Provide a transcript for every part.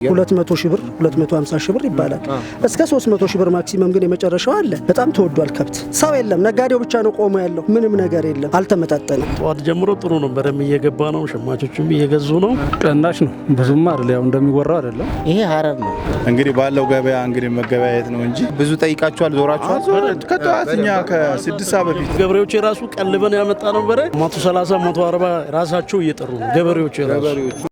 200 ሺህ ብር 250 ሺህ ብር ይባላል እስከ 300 ሺህ ብር ማክሲመም ግን የመጨረሻው አለ። በጣም ተወዷል። ከብት ሰው የለም፣ ነጋዴው ብቻ ነው ቆሞ ያለው። ምንም ነገር የለም፣ አልተመጣጠንም። ጠዋት ጀምሮ ጥሩ ነው፣ በደም እየገባ ነው፣ ሸማቾችም እየገዙ ነው። ቀናሽ ነው ብዙም አይደል፣ ያው እንደሚወራው አይደለም። ይሄ ሀረር ነው እንግዲህ ባለው ገበያ እንግዲህ መገበያየት ነው እንጂ ብዙ ጠይቃችኋል፣ ዞራችኋል? ከጠዋት እኛ ከ6 ሰዓት በፊት ገበሬዎች የራሱ ቀልበን ያመጣ ነው በረ 130 140 ራሳቸው እየጠሩ ነው ገበሬዎች የራሱ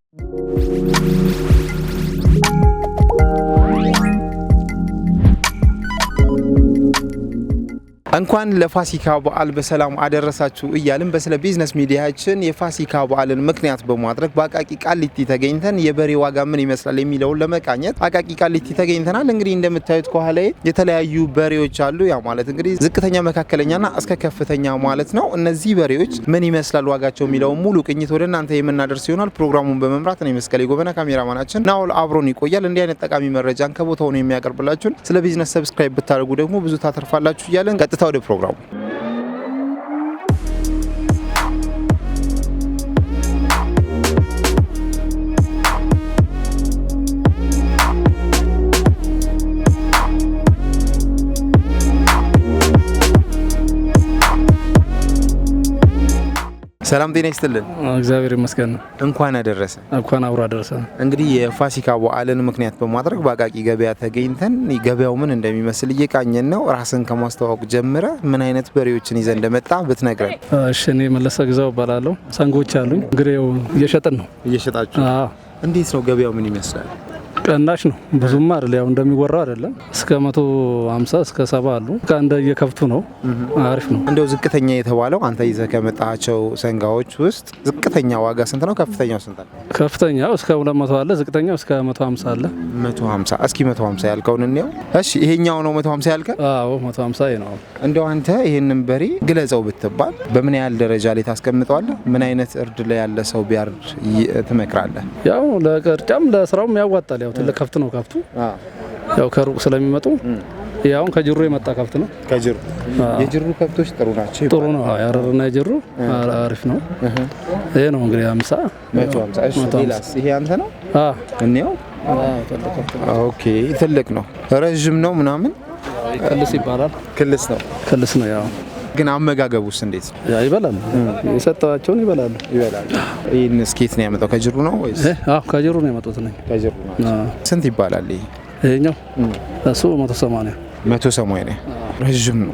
እንኳን ለፋሲካ በዓል በሰላም አደረሳችሁ እያልን በስለ ቢዝነስ ሚዲያችን የፋሲካ በዓልን ምክንያት በማድረግ በአቃቂ ቃሊቲ ተገኝተን የበሬ ዋጋ ምን ይመስላል የሚለውን ለመቃኘት አቃቂ ቃሊቲ ተገኝተናል። እንግዲህ እንደምታዩት ከኋላ የተለያዩ በሬዎች አሉ። ያ ማለት እንግዲህ ዝቅተኛ፣ መካከለኛና እስከ ከፍተኛ ማለት ነው። እነዚህ በሬዎች ምን ይመስላል ዋጋቸው የሚለውን ሙሉ ቅኝት ወደ እናንተ የምናደርስ ይሆናል። ፕሮግራሙን በመምራት ነው መስቀሌ ጎበና፣ ካሜራማናችን ናውል አብሮን ይቆያል። እንዲህ አይነት ጠቃሚ መረጃን ከቦታው ነው የሚያቀርብላችሁ። ስለ ቢዝነስ ሰብስክራይብ ብታደርጉ ደግሞ ብዙ ታተርፋላችሁ እያለን ቀጥታ ወደ ፕሮግራሙ። ሰላም ጤና ይስጥልን። እግዚአብሔር ይመስገን። እንኳን አደረሰ። እንኳን አብሮ አደረሰ። እንግዲህ የፋሲካ በዓልን ምክንያት በማድረግ በአቃቂ ገበያ ተገኝተን ገበያው ምን እንደሚመስል እየቃኘን ነው። ራስን ከማስተዋወቅ ጀምረ ምን አይነት በሬዎችን ይዘ እንደመጣ ብትነግረን። እሺ፣ እኔ መለሰ ግዛው እባላለሁ። ሰንጎች አሉኝ። እንግዲህ እየሸጥን ነው። እየሸጣችሁ? እንዴት ነው ገበያው ምን ይመስላል? ቀናሽ ነው ብዙም አይደል፣ ያው እንደሚወራው አይደለም። እስከ 150 እስከ 70 አሉ። እንደ የከብቱ ነው። አሪፍ ነው። እንደው ዝቅተኛ የተባለው አንተ ይዘህ ከመጣቸው ሰንጋዎች ውስጥ ዝቅተኛ ዋጋ ስንት ነው? ከፍተኛው ስንት ነው? ከፍተኛው እስከ 200 አለ፣ ዝቅተኛው እስከ 150 አለ። 150። እስኪ 150 ያልከውን እንየው። እሺ፣ ይሄኛው ነው 150 ያልከው? አዎ 150 ነው። እንደው አንተ ይሄንን በሬ ግለጸው ብትባል በምን ያህል ደረጃ ላይ ታስቀምጠዋለህ? ምን አይነት እርድ ላይ ያለ ሰው ቢያርድ ትመክራለህ? ያው ለቅርጫም ለስራውም ያዋጣል። ያው ትልቅ ከብት ነው። ከብቱ ያው ከሩቅ ስለሚመጡ ያው ከጅሩ የመጣ ከብት ነው። ከጅሩ የጅሩ ከብቶች ጥሩ ናቸው። ጥሩ ነው። ያረርና የጅሩ አሪፍ ነው። ይሄ ነው እንግዲህ 50 150። እሺ፣ ሌላስ? ይሄ አንተ ነው? እንየው። ኦኬ፣ ትልቅ ነው። ረጅም ነው ምናምን። ክልስ ይባላል። ክልስ ነው። ክልስ ነው። ያው ግን አመጋገቡስ እንዴት ነው? ያ ይበላል። የሰጠዋቸውን ይበላሉ። ይሄን ስኬት ነው ያመጣው? ከጅሩ ነው ወይስ? አዎ ከጅሩ ነው ያመጡት ነኝ። ከጅሩ ነው። ስንት ይባላል ይሄ? ይሄኛው እሱ 180 180። ረጅም ነው።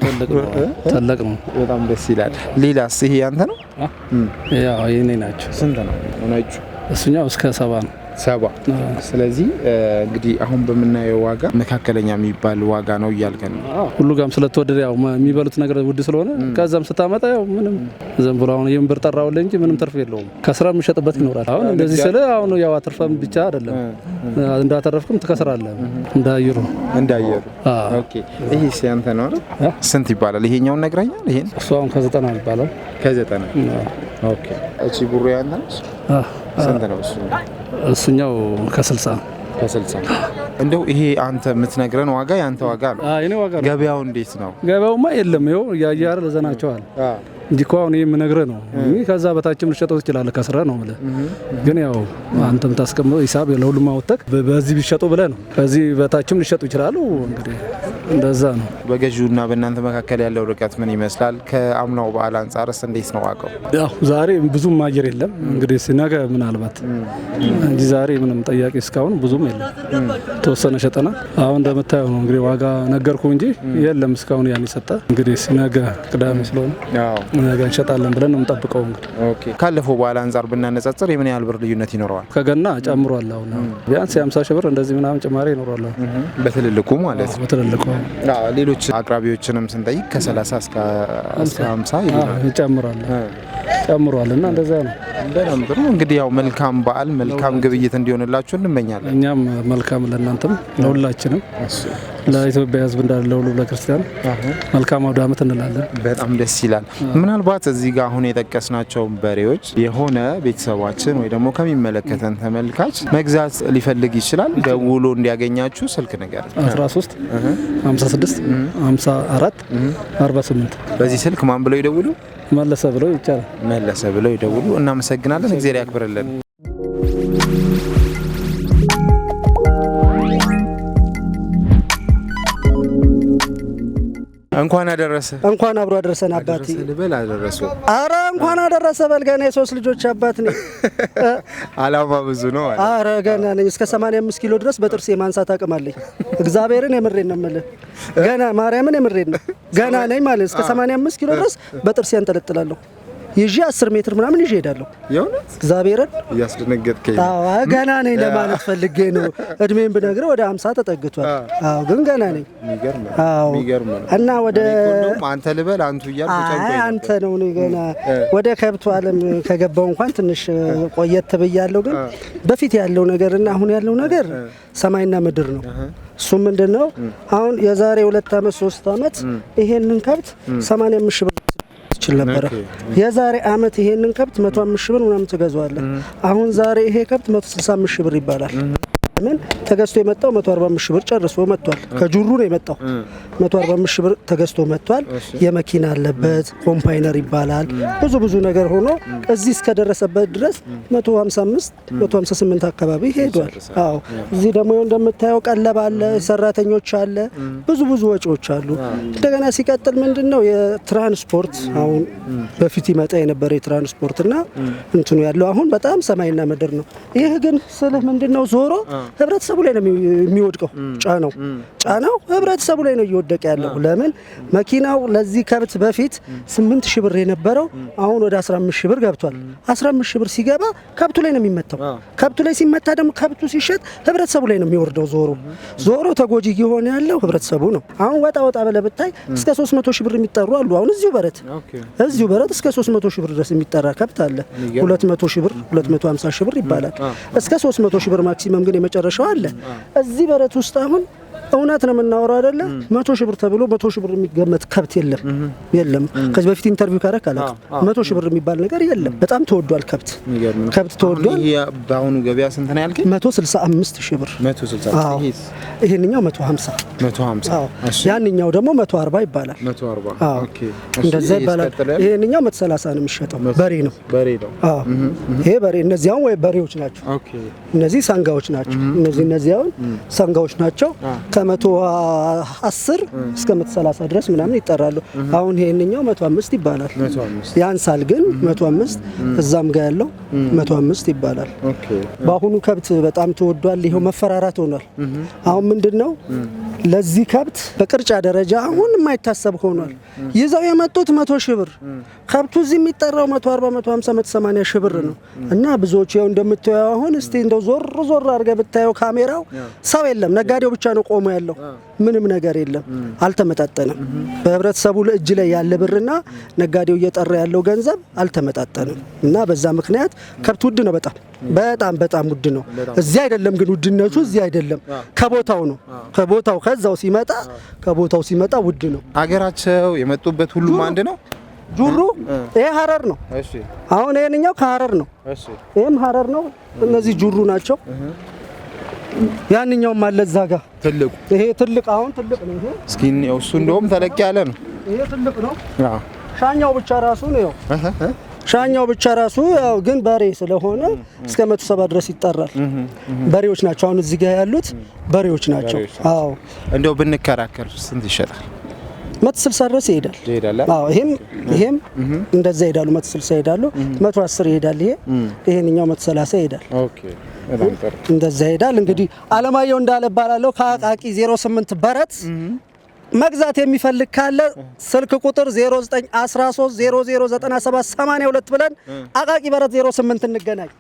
ትልቅ ነው። በጣም ደስ ይላል። ሌላስ? ይሄ ያንተ ነው? ያው የኔ ናቸው። ስንት ነው ነጩ? እሱኛው እስከ 70 ነው። 70። ስለዚህ እንግዲህ አሁን በምናየው ዋጋ መካከለኛ የሚባል ዋጋ ነው እያልከን ነው። ሁሉ ጋም ስለተወደደ ያው የሚበሉት ነገር ውድ ስለሆነ ከዛም ስታመጣ ያው ምንም ዝም ብሎ አሁን ይሄን ብር ጠራውልህ እንጂ ምንም ትርፍ የለውም። ከስራ የሚሸጥበት ይኖራል። አሁን እንደዚህ ስለ አሁን ያው አትርፈም ብቻ አይደለም፣ እንዳተረፍክም ትከስራለህ። እንዳየሩ። ኦኬ። ይሄስ ያንተ ነው አይደል? ስንት ይባላል? ይሄኛውን ነግረኛል። ይሄን እሱ አሁን ከ90 ይባላል። ከ90። ኦኬ። እቺ ቡሩ ያንተ ነው? ስንት ነው እሱ? እሱኛው ከ60 እንደው ይሄ አንተ የምትነግረን ዋጋ ያንተ ዋጋ ነው? የኔ ዋጋ ነው። ገበያው እንዴት ነው? ገበያውማ የለም ይኸው ያያር ለዘናቸዋል እንጂ እኮ አሁን የምነግርህ ነው። ከዛ በታችም ልሸጠው ትችላለህ ከስራ ነው ብለህ፣ ግን ያው አንተም ታስቀምጠው ሂሳብ ለሁሉም አወጣክ በዚህ ቢሸጡ ብለህ ነው። ከዚህ በታችም ሊሸጡ ይችላሉ። እንግዲህ እንደዛ ነው። በገዢውና በእናንተ መካከል ያለው ርቀት ምን ይመስላል? ከአምናው በዓል አንጻርስ እንዴት ነው ዋጋው? ያው ዛሬ ብዙም አየር የለም እንግዲህ ነገ ምናልባት እንጂ ዛሬ ምንም ጠያቂ እስካሁን ብዙም የለም። ተወሰነ ሸጠና አሁን እንደምታየው ነው እንግዲህ ዋጋ ነገርኩ እንጂ የለም እስካሁን ያን ይሰጣ። እንግዲህ ነገ ቅዳሜ ስለሆነ ነገ እንሸጣለን ብለን ነው የምንጠብቀው። እንግዲህ ኦኬ። ካለፈው በዓል አንጻር ብናነጻጽር የምን ያህል ብር ልዩነት ይኖረዋል? ከገና ጨምሯል። አሁን ቢያንስ 50 ሺህ ብር እንደዚህ ምናምን ጭማሪ ይኖራል በትልልቁ ማለት ነው። በትልልቁ ሌሎች አቅራቢዎችንም ስንጠይቅ ከ30 እስከ 50 ጨምሯል እና እንደዛ ነው። በጣም ጥሩ። እንግዲህ ያው መልካም በዓል መልካም ግብይት እንዲሆንላችሁ እንመኛለን። እኛም መልካም ለእናንተም ለሁላችንም ለኢትዮጵያ ሕዝብ እንዳለ ሁሉ ለክርስቲያን መልካም አውደ ዓመት እንላለን። በጣም ደስ ይላል። ምናልባት እዚህ ጋር አሁን የጠቀስናቸው በሬዎች የሆነ ቤተሰባችን ወይ ደግሞ ከሚመለከተን ተመልካች መግዛት ሊፈልግ ይችላል። ደውሎ እንዲያገኛችሁ ስልክ ነገር 13 56 54 48 በዚህ ስልክ ማን ብለው ይደውሉ? መለሰ ብለው ይቻላል። መለሰ ብለው ይደውሉ። እናመሰግናለን። እግዚአብሔር ያክብርልን። እንኳን አደረሰ። እንኳን አብሮ አደረሰን አባቴ። ልበል አደረሱ። አረ እንኳን አደረሰ በል። ገና የ3 ልጆች አባት ነኝ። አላማ ብዙ ነው አለ። አረ ገና ነኝ። እስከ 85 ኪሎ ድረስ በጥርሴ ማንሳት አቅም አለኝ። እግዚአብሔርን የምሬን ነው የምልህ። ገና ማርያምን የምሬን ነው። ገና ነኝ ማለት እስከ 85 ኪሎ ድረስ በጥርሴ አንጠለጥላለሁ። ይዤ 10 ሜትር ምናምን ይዤ ሄዳለሁ። የእውነት እግዚአብሔርን እያስደነገጥከኝ። አዎ ገና ነኝ ለማለት ፈልጌ ነው። እድሜን ብነግርህ ወደ 50 ተጠግቷል። አዎ ግን ገና ነኝ። የሚገርም ነው። እና ወደ አንተ ልበል አንቱ እያልኩ ጨንቆኝ አንተ ነው እኔ ገና ወደ ከብቱ ዓለም ከገባው እንኳን ትንሽ ቆየት ብያለሁ። ግን በፊት ያለው ነገርና አሁን ያለው ነገር ሰማይና ምድር ነው። እሱ ምንድነው? አሁን የዛሬ 2 አመት 3 አመት ይሄንን ከብት 85 ሺህ ብር ይችላል ነበር። የዛሬ አመት ይሄንን ከብት 105 ሺህ ብር ምናምን ተገዛዋለህ። አሁን ዛሬ ይሄ ከብት 165 ሺህ ብር ይባላል። ምን ተገዝቶ የመጣው 145 ሺህ ብር ጨርሶ መጥቷል። ከጁሩ ነው የመጣው 145 ሺህ ብር ተገዝቶ መጥቷል። የመኪና አለበት ኮምፓይነር ይባላል። ብዙ ነገር ሆኖ እዚህ እስከደረሰበት ድረስ 155 አካባቢ ሄዷል። አዎ እዚህ ደግሞ እንደምታየው ቀለብ አለ፣ ሰራተኞች አለ፣ ብዙ ወጪዎች አሉ። እንደገና ሲቀጥል ምንድነው የትራንስፖርት አሁን በፊት ይመጣ የነበረ የትራንስፖርትና እንትኑ ያለው አሁን በጣም ሰማይና ምድር ነው። ይሄ ግን ስልህ ምንድነው ዞሮ ህብረተሰቡ ላይ ነው የሚወድቀው። ጫናው ህብረተሰቡ ላይ ነው እየወደቀ ያለው። ለምን መኪናው ለዚህ ከብት በፊት 8 ሺህ ብር የነበረው አሁን ወደ 15 ሺህ ብር ገብቷል። 15 ሺህ ብር ሲገባ ከብቱ ላይ ነው የሚመታው። ከብቱ ላይ ሲመታ ደግሞ ከብቱ ሲሸጥ ህብረተሰቡ ላይ ነው የሚወርደው። ዞሮ ተጎጂ እየሆነ ያለው ህብረተሰቡ ነው። አሁን ወጣ ብለህ ብታይ እስከ 300 ሺህ ብር የሚጠሩ አሉ። አሁን እዚሁ በረት እስከ 300 ሺህ ብር ድረስ የሚጠራ ከብት አለ። 200 ሺህ ብር 250 ሺህ ብር ይባላል። እስከ 300 ሺህ ብር ማክሲመም ግን የመጨረሻው አለ። እዚህ በረት ውስጥ አሁን እውነት ነው የምናወራው አይደለ? 100 ሺህ ብር ተብሎ 100 ሺህ ብር የሚገመት ከብት የለም። ከዚህ በፊት ኢንተርቪው ካረክ አለቀ 100 ሺህ ብር የሚባል ነገር የለም። በጣም ተወዷል ከብት ተወዷል። በአሁኑ ገበያ ስንት ነው ያልከኝ? 165 ሺህ ብር። 165 ይሄንኛው 150 ያንኛው ደግሞ 140 ይባላል። 140 ኦኬ እንደዛ ይባላል። ይሄንኛው 130 ነው የሚሸጠው። በሬ ነው። አዎ ይሄ በሬ እነዚህ አሁን ወይ በሬዎች ናቸው። ኦኬ እነዚህ ሰንጋዎች ናቸው። እነዚህ አሁን ሰንጋዎች ናቸው። ከ110 እስከ 130 ድረስ ምናምን ይጠራሉ። አሁን ይሄንኛው 105 ይባላል። ያንሳል ግን 105 እዛም ጋር ያለው 105 ይባላል። ኦኬ በአሁኑ ከብት በጣም ተወዷል። ይሄው መፈራራት ሆኗል። አሁን ምንድነው ለዚህ ከብት በቅርጫ ደረጃ አሁን የማይታሰብ ሆኗል። ይዘው የመጡት 100 ሺህ ብር ከብቱ እዚህ የሚጠራው 140 150 180 ሺህ ብር ነው። እና ብዙዎች ያው እንደምታየው አሁን እስቲ እንደው ዞር አድርገህ ብታየው ካሜራው ሰው የለም፣ ነጋዴው ብቻ ነው ቆሞ ያለው። ምንም ነገር የለም፣ አልተመጣጠንም። በህብረተሰቡ እጅ ላይ ያለ ብርና ነጋዴው እየጠራ ያለው ገንዘብ አልተመጣጠንም። እና በዛ ምክንያት ከብት ውድ ነው። በጣም ውድ ነው። እዚህ አይደለም ግን ውድነቱ እዚህ አይደለም፣ ከቦታው ነው። ከቦታው ሲመጣ ውድ ነው። አገራቸው የመጡበት ሁሉም አንድ ነው። ጁሩ ይሄ ሀረር ነው። እሺ አሁን ይሄንኛው ከሀረር ነው። እሺ ይሄም ሀረር ነው። እነዚህ ጁሩ ናቸው። ያንኛውም አለ እዛ ጋር ትልቁ። ይሄ ትልቅ አሁን ትልቅ ነው። ይሄ እስኪ እሱ እንደውም ተለቅ ያለ ነው። ይሄ ትልቅ ነው። ሻኛው ብቻ ራሱ ነው። ሻኛው ብቻ ራሱ ያው ግን በሬ ስለሆነ እስከ 170 ድረስ ይጠራል። በሬዎች ናቸው አሁን እዚህ ጋር ያሉት በሬዎች ናቸው። አዎ እንደው ብንከራከር ስንት ይሸጣል? 160 ድረስ ይሄዳል። አዎ ይሄም እንደዛ ይሄዳሉ። 160 ይሄዳሉ። 110 ይሄዳል። ይሄንኛው 130 ይሄዳል። ኦኬ እንደዛ ይሄዳል። እንግዲህ አለማየሁ እንዳለ ባላለው ከአቃቂ 08 በረት መግዛት የሚፈልግ ካለ ስልክ ቁጥር 0913009782 ብለን አቃቂ በረት 08 እንገናኝ።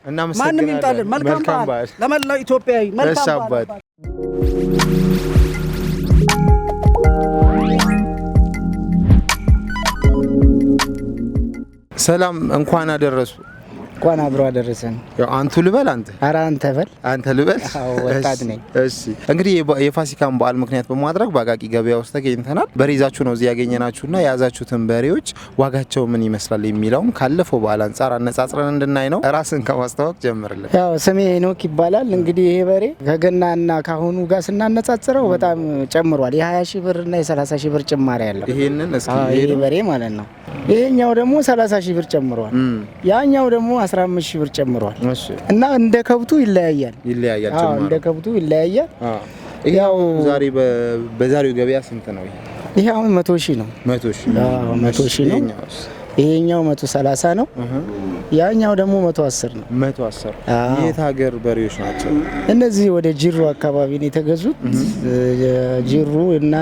ማንም ይምጣልን። መልካም በዓል ለመላው ኢትዮጵያዊ። መልካም በዓል። ሰላም እንኳን አደረሱ። እንኳን አብሮ አደረሰን። ያው አንቱ ልበል አንተ? ኧረ አንተ ልበል። አዎ ወጣት ነኝ። እሺ እንግዲህ የፋሲካን በዓል ምክንያት በማድረግ በአቃቂ ገበያ ውስጥ ተገኝተናል። በሬዛችሁ ነው እዚህ ያገኘናችሁና የያዛችሁትን በሬዎች ዋጋቸው ምን ይመስላል የሚለውን ካለፈው በዓል አንጻር አነጻጽረን እንድናይ ነው። ራስን ከማስተዋወቅ ጀምርልን። ያው ስሜ ሄኖክ ይባላል። እንግዲህ ይሄ በሬ ከገናና ካሁኑ ጋር ስናነጻጽረው በጣም ጨምሯል። የ20 ሺህ ብር እና የ30 ሺህ ብር ጭማሪ ያለው ይሄንን እስኪ ይሄ በሬ ማለት ነው። ይሄኛው ደግሞ 30 ሺህ ብር ጨምሯል። ያኛው ደግሞ 15 ሺህ ብር ጨምሯል። እና እንደ ከብቱ ይለያያል። ጭማሪ እንደ ከብቱ ይለያያል። ያው ዛሬ በዛሬው ገበያ ስንት ነው ይሄ? ይሄ አሁን 100 ሺህ ነው። 100 ሺህ 100 ሺህ ነው። ይሄኛው 130 ነው። ያኛው ደግሞ 110 ነው። 110 የት ሀገር በሬዎች ናቸው? እነዚህ ወደ ጅሩ አካባቢ ነው የተገዙት። ጅሩ እና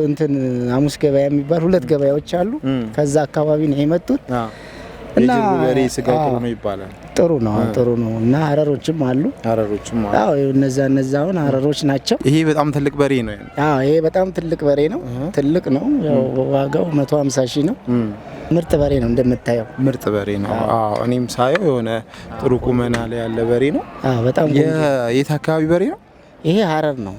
እንትን ሐሙስ ገበያ የሚባል 2 ገበያዎች አሉ። ከዛ አካባቢ ነው የመጡት። እና በሬ ስጋው ጥሩ ነው ይባላል። ጥሩ ነው እና ሀረሮችም አሉ። አዎ እነዛ አሁን ሀረሮች ናቸው። ይሄ በጣም ትልቅ በሬ ነው። አዎ ይሄ በጣም ትልቅ በሬ ነው። ትልቅ ነው። ያው ዋጋው 150 ሺህ ነው። ምርጥ በሬ ነው እንደምታየው። ምርጥ በሬ ነው። አዎ እኔም ሳየው የሆነ ጥሩ ቁመና ላይ ያለ በሬ ነው። አዎ በጣም የት አካባቢ በሬ ነው? ይሄ ሀረር ነው።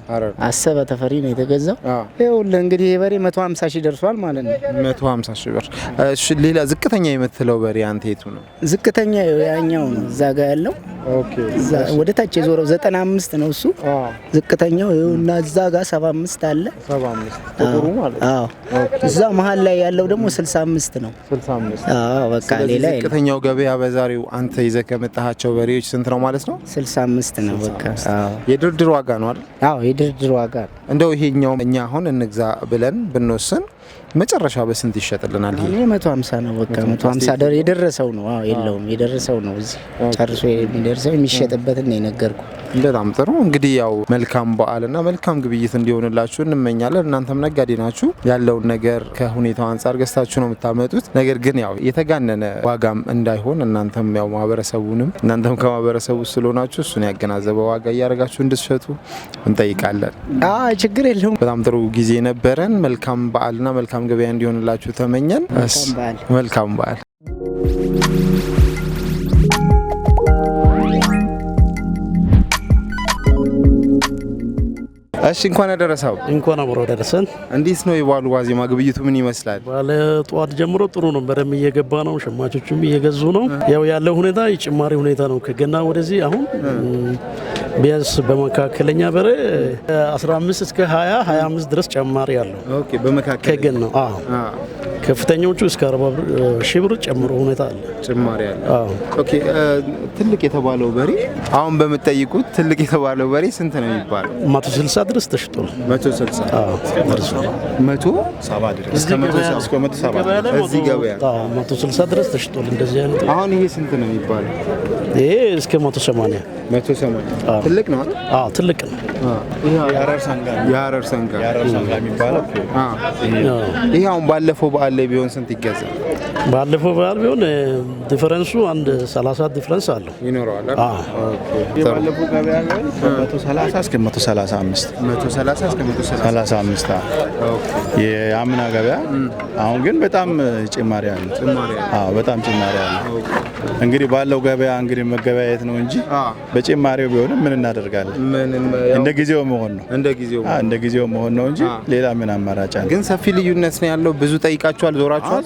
አሰበ ተፈሪ ነው የተገዛው። ይኸውልህ እንግዲህ ይሄ በሬ 150 ሺህ ደርሷል ማለት ነው። 150 ሺህ ብር። እሺ ሌላ ዝቅተኛ የምትለው በሬ አንተ የቱ ነው? ዝቅተኛ ያኛው ነው እዛ ጋር ያለው። ኦኬ ወደ ታች የዞረው 95 ነው እሱ። ዝቅተኛው ይኸውና እዛ ጋር 75 አለ። 75 ጥሩ ማለት ነው። አዎ እዛ መሀል ላይ ያለው ደግሞ 65 ነው። 65 አዎ በቃ ሌላ ዝቅተኛው ገበያ በዛሬው አንተ ይዘህ ከመጣሃቸው በሬዎች ስንት ነው ማለት ነው? 65 ነው በቃ። አዎ የድርድር ዋጋ ነው አይደል? አዎ የድርድር ዋጋ። እንደው ይሄኛው እኛ አሁን እንግዛ ብለን ብንወስን መጨረሻ በስንት ይሸጥልናል? ይሄ 150 ነው በቃ 150 የደረሰው ነው። አዎ የለውም የደረሰው ነው። እዚህ ጨርሶ የሚደርሰው የሚሸጥበትን ነው የነገርኩ። በጣም ጥሩ እንግዲህ ያው መልካም በዓልና መልካም ግብይት እንዲሆንላችሁ እንመኛለን። እናንተም ነጋዴ ናችሁ፣ ያለውን ነገር ከሁኔታው አንጻር ገዝታችሁ ነው የምታመጡት። ነገር ግን ያው የተጋነነ ዋጋም እንዳይሆን እናንተም ያው እናንተም ከማህበረሰቡ ስለሆናችሁ እሱን ያገናዘበ ዋጋ እያደረጋችሁ እንድትሸጡ እንጠይቃለን። ችግር የለውም። በጣም ጥሩ ጊዜ ነበረን። መልካም በዓልና መልካም ገበያ እንዲሆንላችሁ ተመኘን። መልካም በዓል። እሺ እንኳን አደረሰው። እንኳን አብሮ ደረሰን። እንዴት ነው የበዓሉ ዋዜማ ግብይቱ ምን ይመስላል? ባለ ጠዋት ጀምሮ ጥሩ ነው። በደም እየገባ ነው። ሸማቾቹም እየገዙ ነው። ያው ያለው ሁኔታ የጭማሪ ሁኔታ ነው። ከገና ወደዚህ አሁን ቢያንስ በመካከለኛ በሬ 15 እስከ 20 25 ድረስ ጨማሪ አለው። ኦኬ በመካከለኛ ከገና አዎ ከፍተኛዎቹ እስከ 40 ሺህ ብር ጨምሮ ሁኔታ አለ። ጭማሪ አለ። አዎ ኦኬ ትልቅ የተባለው በሬ አሁን በመጠይቁት ትልቅ የተባለው በሬ ስንት ነው የሚባለው? 160 ድረስ ተሽጧል። 160 አዎ 170 ድረስ እስከ 170 እዚህ ገበያ 160 ድረስ ተሽጧል። እንደዚህ አይነት አሁን ይሄ ስንት ነው የሚባለው? ይሄ እስከ 180 ትልቅ ነው። አዎ ትልቅ ነው። የሀረር ሰንጋ የሚባለው ይሄ አሁን ባለፈው በዓል ላይ ቢሆን ስንት ይገዛል? ባለፈው በዓል ቢሆን ዲፈረንሱ አንድ 30 ዲፈረንስ አለው ይኖረዋል። የባለፈው ገበያ ቢሆን 130 እስከ 135 የአምና ገበያ አሁን ግን በጣም ጭማሪ አለ። አዎ በጣም ጭማሪ አለ። እንግዲህ ባለው ገበያ እንግዲህ መገበያየት ነው እንጂ በጭማሪው ቢሆንም ምን እናደርጋለን? እንደ ጊዜው መሆን ነው። እንደ ጊዜው መሆን ነው እንጂ ሌላ ምን አማራጭ አለ? ግን ሰፊ ልዩነት ነው ያለው። ብዙ ጠይቃችኋል? ዞራችኋል?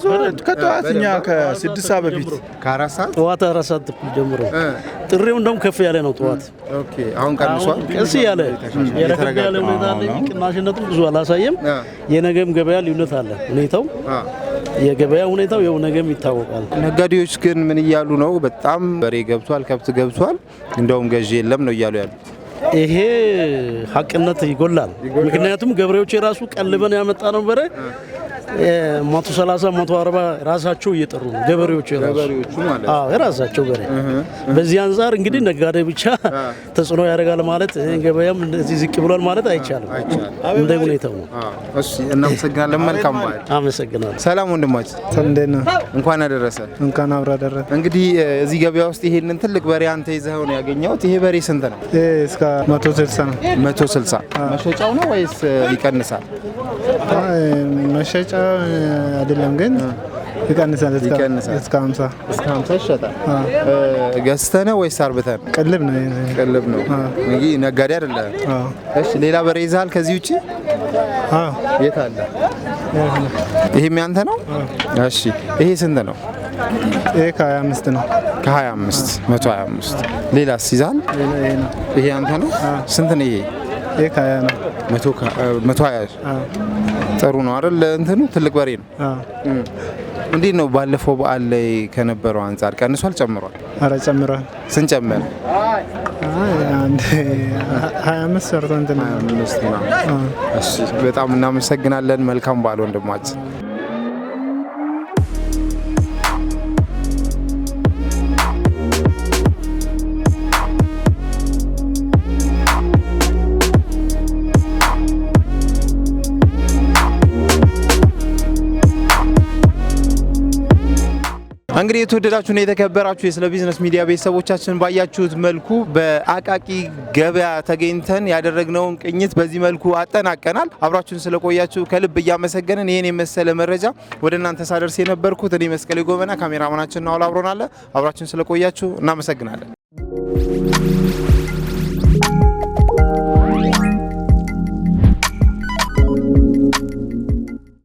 ከጠዋት እኛ ከ6 ሰዓት በፊት ከ4 ሰዓት ጠዋት 4 ሰዓት ጀምሮ ጥሪው እንደውም ከፍ ያለ ነው። ጠዋት ኦኬ አሁን ቀንሷል። ቀስ ያለ የረከብ ያለ ሁኔታ አለ። ቅናሽነቱም ብዙ አላሳየም። የነገም ገበያ ልዩነት አለ። ሁኔታው የገበያ ሁኔታው የው ነገም ይታወቃል። ነጋዴዎች ግን ምን እያሉ ነው? በጣም በሬ ገብቷል፣ ከብት ገብቷል፣ እንደውም ገዢ የለም ነው እያሉ ያሉት። ይሄ ሀቅነት ይጎላል። ምክንያቱም ገበሬዎች የራሱ ቀልበን ያመጣ ነው በሬ 130 140 ራሳቸው እየጠሩ ነው ገበሬዎቹ ማለት አዎ የራሳቸው በሬ። በዚህ አንፃር እንግዲህ ነጋዴ ብቻ ተጽዕኖ ያደርጋል ማለት ገበያም እንደዚህ ዝቅ ብሏል ማለት አይቻልም። እንደ ሁኔታው ነው። እሺ እናመሰግናለን። መልካም በዓል። አመሰግናለሁ። ሰላም ወንድማችን፣ እንዴት ነህ? እንኳን አደረሰ። እንኳን አብራ ደረሰ። እንግዲህ እዚህ ገበያ ውስጥ ይሄንን ትልቅ በሬ አንተ ይዘኸው ነው ያገኘሁት። ይሄ በሬ ስንት ነው? እስከ 160 ነው። 160 መሸጫው ነው ወይስ ይቀንሳል? መሸጫ አይደለም ግን ይቀንሳል። እስከ 50 ይሸጣል። ገዝተህ ነው ወይስ አርብተህ ነው? ቅልብ ነው። ቅልብ ነው እንጂ ነጋዴ አይደለም። እሺ ሌላ በሬ ይዘሃል ከዚህ ውጪ? አዎ የት አለ? ይሄም ያንተ ነው? እሺ ይሄ ስንት ነው? ይሄ ከ25 ነው። ከ25 125 ሌላስ ይዘሃል? ይሄ ያንተ ነው? ስንት ነው ይሄ? ይሄ ከ20 ነው። 120 ጥሩ ነው አይደል? እንትኑ ትልቅ በሬ ነው። እንዴት ነው ባለፈው በዓል ላይ ከነበረው አንጻር ቀንሷል ጨምሯል? ኧረ ጨምሯል። ስንት ጨመረ? አንድ 25 ሰርቶ እንትን 25 ነው። እሺ በጣም እናመሰግናለን። መልካም በዓል ወንድማችን። እንግዲህ የተወደዳችሁና የተከበራችሁ የስለ ቢዝነስ ሚዲያ ቤተሰቦቻችን ባያችሁት መልኩ በአቃቂ ገበያ ተገኝተን ያደረግነውን ቅኝት በዚህ መልኩ አጠናቀናል። አብራችሁን ስለቆያችሁ ከልብ እያመሰገንን ይህን የመሰለ መረጃ ወደ እናንተ ሳደርስ የነበርኩት እኔ መስቀሌ ጎበና፣ ካሜራማናችን ናውል አብሮናል። አብራችሁን ስለቆያችሁ እናመሰግናለን።